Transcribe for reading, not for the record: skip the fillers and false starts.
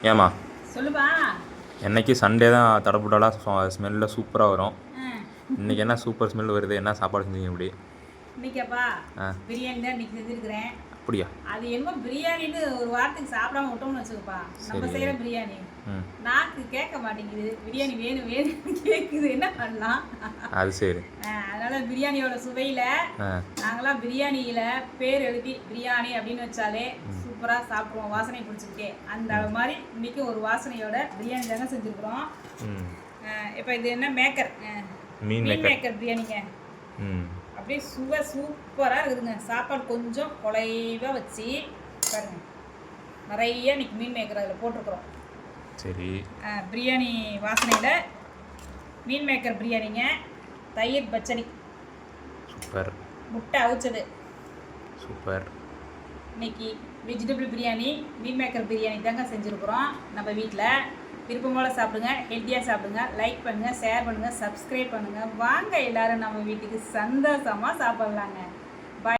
ஏம்மா சொல்லுப்பா. என்னைக்கு சண்டே தான் தடப்புடலாம் ஸ்மெல்லில் சூப்பராக வரும். ஆ, இன்றைக்கி என்ன சூப்பர் ஸ்மெல் வருது? என்ன சாப்பாடு செஞ்சீங்க இப்படி? இன்னைக்காப்பா ஆ பிரியாணி தான் இன்னைக்கு செஞ்சுருக்கிறேன். அப்படியா? அது என்னமோ பிரியாணின்னு ஒரு வாரத்துக்கு சாப்பிடாம விட்டோம்னு வச்சுக்கப்பா, நம்ம சரி. செய்கிற பிரியாணி ம் நாக்கு கேட்க மாட்டேங்குது. பிரியாணி வேணும் வேணும்னு கேட்குது, என்ன பண்ணலாம்? அது சரி. அதனால பிரியாணியோட சுவையில் ஆ நாங்களாம் பிரியாணியில் பேர் எழுதி பிரியாணி அப்படின்னு வச்சாலே சூப்பராக சாப்பிடுவோம், வாசனை பிடிச்சிக்கிட்டே. அந்த மாதிரி இன்னைக்கு ஒரு வாசனையோட பிரியாணி தாங்க செஞ்சுருக்குறோம். ம் இப்போ இது என்ன மேக்கர், மீன் மீன் மேக்கர். மேக்கர் பிரியாணிங்க. ம் அப்படியே சுவை சூப்பராக இருக்குதுங்க. சாப்பாடு கொஞ்சம் குலைவாக வச்சு பாருங்க, நிறைய இன்னைக்கு மீன் மேக்கர் அதில் போட்டிருக்குறோம். சரி. பிரியாணி வாசனையில் மீன் மேக்கர் பிரியாணிங்க. தயிர் பச்சடி, சூப்பர் முட்டை அவிச்சது. சூப்பர். இன்னைக்கு வெஜிடபிள் பிரியாணி, மீன் மேக்கர் பிரியாணி தாங்க செஞ்சுருக்குறோம் நம்ம வீட்டில். விருப்பம் போல் சாப்பிடுங்க, ஹெல்த்தியாக சாப்பிடுங்க. லைக் பண்ணுங்கள், ஷேர் பண்ணுங்கள், சப்ஸ்கிரைப் பண்ணுங்கள். வாங்க எல்லோரும் நம்ம வீட்டுக்கு சந்தோஷமாக சாப்பிட்லாங்க.